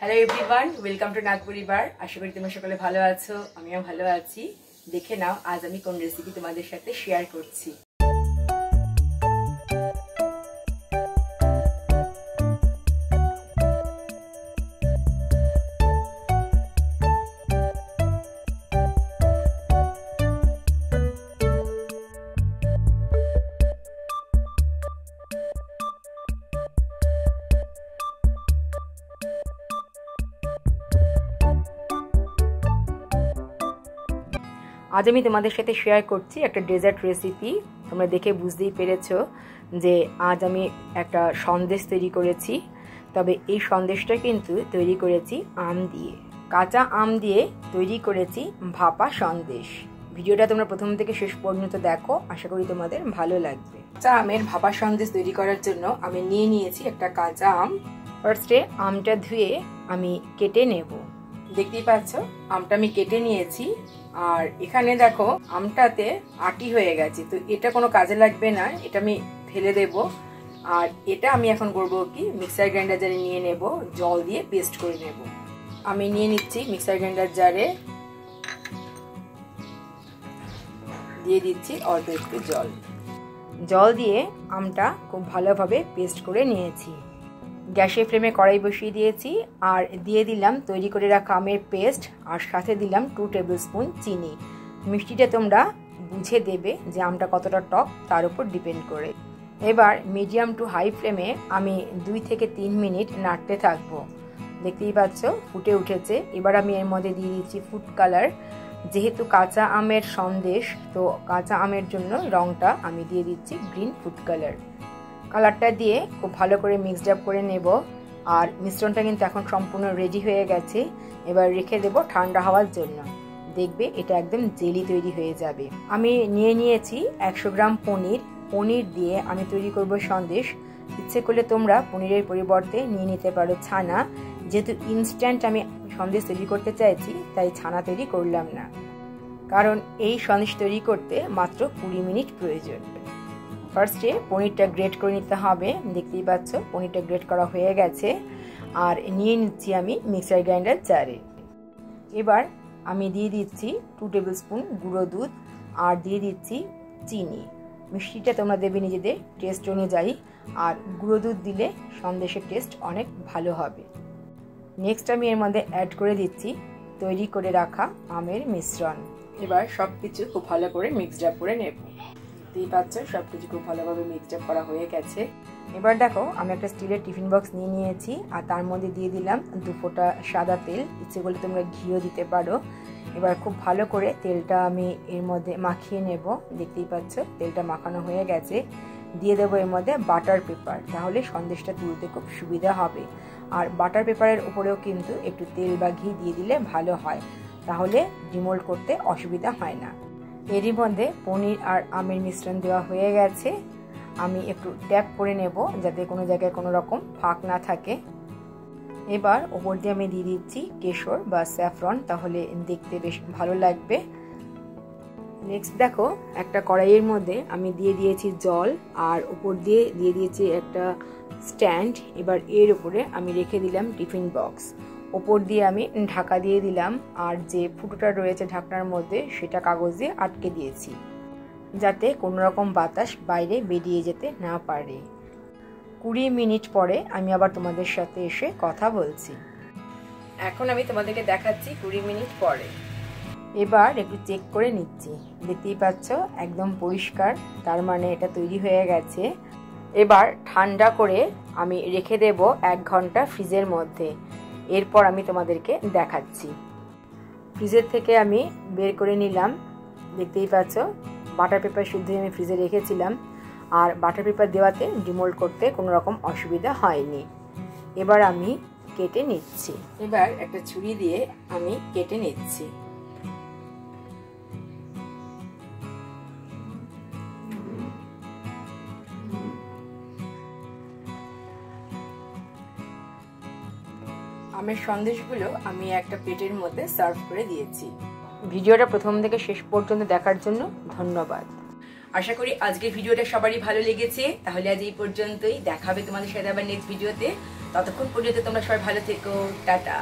Hello everyone, welcome to Nagpuri বার। আশা করি তোমরা সকলে ভালো আছো, আমিও ভালো আছি। দেখে নাও আজ আমি কোন রেসিপি তোমাদের সাথে শেয়ার করছি। আজ আমি তোমাদের সাথে শেয়ার করছি একটা ডেজার্ট রেসিপি। তোমরা দেখে বুঝতেই পেরেছো যে আজ আমি একটা সন্দেশ তৈরি করেছি। তবে এই সন্দেশটা কিন্তু তৈরি করেছি আম দিয়ে, কাঁচা আম দিয়ে তৈরি করেছি ভাপা সন্দেশ। ভিডিওটা তোমরা প্রথম থেকে শেষ পর্যন্ত দেখো, আশা করি তোমাদের ভালো লাগবে। কাঁচা আমের ভাপা সন্দেশ তৈরি করার জন্য আমি নিয়ে নিয়েছি একটা কাঁচা আম। ফার্স্টে আমটা ধুয়ে আমি কেটে নেব। দেখতেই পাচ্ছ আমটা আমি কেটে নিয়েছি। আর এখানে দেখো আমটাতে আটি হয়ে গেছে, তো এটা কোনো কাজে লাগবে না, এটা আমি ফেলে দেব। আর এটা আমি এখন করবো কি, মিক্সার গ্রাইন্ডার জারে নিয়ে নেব, জল দিয়ে পেস্ট করে নেব। আমি নিয়ে নিচ্ছি মিক্সার গ্রাইন্ডার জারে, দিয়ে দিচ্ছি অল্প একটু জল দিয়ে আমটা খুব ভালোভাবে পেস্ট করে নিয়েছি। গ্যাসের ফ্লেমে কড়াই বসিয়ে দিয়েছি আর দিয়ে দিলাম তৈরি করে রাখা আমের পেস্ট, আর সাথে দিলাম 2 টেবিল স্পুন চিনি। মিষ্টিটা তোমরা বুঝে দেবে যে আমটা কতটা টক, তার উপর ডিপেন্ড করে। এবার মিডিয়াম টু হাই ফ্লেমে আমি 2 থেকে 3 মিনিট নাড়তে থাকবো। দেখতেই পাচ্ছ ফুটে উঠেছে। এবার আমি এর মধ্যে দিয়ে দিচ্ছি ফুড কালার। যেহেতু কাঁচা আমের সন্দেশ, তো কাঁচা আমের জন্য রংটা আমি দিয়ে দিচ্ছি গ্রিন ফুড কালার। কালারটা দিয়ে খুব ভালো করে মিক্সড আপ করে নেব। আর মিশ্রণটা কিন্তু এখন সম্পূর্ণ রেডি হয়ে গেছে। এবার রেখে দেব ঠান্ডা হওয়ার জন্য। দেখবে এটা একদম জেলি তৈরি হয়ে যাবে। আমি নিয়ে নিয়েছি 100 গ্রাম পনির দিয়ে আমি তৈরি করব সন্দেশ। ইচ্ছে করলে তোমরা পনিরের পরিবর্তে নিয়ে নিতে পারো ছানা। যেহেতু ইনস্ট্যান্ট আমি সন্দেশ তৈরি করতে চাইছি, তাই ছানা তৈরি করলাম না, কারণ এই সন্দেশ তৈরি করতে মাত্র 20 মিনিট প্রয়োজন। ফার্স্টে পনিরটা গ্রেট করে নিতে হবে। দেখতেই পাচ্ছ পনিরটা গ্রেট করা হয়ে গেছে। আর নিয়ে নিচ্ছি আমি মিক্সার গ্রাইন্ডার জারে। এবার আমি দিয়ে দিচ্ছি 2 টেবিল স্পুন গুঁড়ো দুধ আর দিয়ে দিচ্ছি চিনি। মিষ্টিটা তোমরা দেবে নিজেদের টেস্ট অনুযায়ী, আর গুঁড়ো দুধ দিলে সন্দেশের টেস্ট অনেক ভালো হবে। নেক্সট আমি এর মধ্যে অ্যাড করে দিচ্ছি তৈরি করে রাখা আমের মিশ্রণ। এবার সব কিছু খুব ভালো করে মিক্সড আপ করে নেব। দেখতেই পাচ্ছ সবকিছু খুব ভালোভাবে মিক্সড আপ করা হয়ে গেছে। এবার দেখো আমি একটা স্টিলের টিফিন বক্স নিয়ে নিয়েছি আর তার মধ্যে দিয়ে দিলাম 2 ফোঁটা সাদা তেল। ইচ্ছে করলে তোমরা ঘিও দিতে পারো। এবার খুব ভালো করে তেলটা আমি এর মধ্যে মাখিয়ে নেব। দেখতেই পাচ্ছ তেলটা মাখানো হয়ে গেছে। দিয়ে দেবো এর মধ্যে বাটার পেপার, তাহলে সন্দেশটা তুলতে খুব সুবিধা হবে। আর বাটার পেপারের উপরেও কিন্তু একটু তেল বা ঘি দিয়ে দিলে ভালো হয়, তাহলে ডিমোল্ড করতে অসুবিধা হয় না। এরই মধ্যে পনির আর আমের মিশ্রণ দেওয়া হয়ে গেছে। আমি একটু ট্যাপ করে নেব যাতে কোনো জায়গায় কোনো রকম ফাঁক না থাকে। এবার ওপর দিয়ে আমি দিয়ে দিচ্ছি কেশর বা স্যাফরন, তাহলে দেখতে বেশ ভালো লাগবে। নেক্সট দেখো একটা কড়াইয়ের মধ্যে আমি দিয়ে দিয়েছি জল, আর উপর দিয়ে দিয়েছি একটা স্ট্যান্ড। এবার এর উপরে আমি রেখে দিলাম টিফিন বক্স। ওপর দিয়ে আমি ঢাকা দিয়ে দিলাম, আর যে ফুটোটা রয়েছে ঢাকনার মধ্যে সেটা কাগজ দিয়ে আটকে দিয়েছি, যাতে কোনো রকম বাতাস বাইরে বেরিয়ে যেতে না পারে। 20 মিনিট পরে আমি আবার তোমাদের সাথে এসে কথা বলছি। এখন আমি তোমাদেরকে দেখাচ্ছি 20 মিনিট পরে। এবার একটু চেক করে নিচ্ছি। দেখতেই পাচ্ছ একদম পরিষ্কার, তার মানে এটা তৈরি হয়ে গেছে। এবার ঠান্ডা করে আমি রেখে দেব 1 ঘন্টা ফ্রিজের মধ্যে। এরপর আমি তোমাদেরকে দেখাচ্ছি। ফ্রিজের থেকে আমি বের করে নিলাম। দেখতেই পাচ্ছ বাটার পেপার শুদ্ধ আমি ফ্রিজে রেখেছিলাম, আর বাটার পেপার দেওয়াতে ডিমোল্ড করতে কোনো রকম অসুবিধা হয়নি। এবার আমি কেটে নিচ্ছি। এবার একটা ছুরি দিয়ে আমি কেটে নিচ্ছি। আমের সন্দেশগুলো আমি একটা প্লেটের মধ্যে সার্ভ করে দিয়েছি। ভিডিওটা প্রথম থেকে শেষ পর্যন্ত দেখার জন্য ধন্যবাদ। আশা করি আজকের ভিডিওটা সবারই ভালো লেগেছে। তাহলে আজ এই পর্যন্তই, দেখা হবে তোমাদের সাথে আবার নেক্সট ভিডিওতে। ততক্ষণ পর্যন্ত তোমরা সবাই ভালো থেকো, টাটা।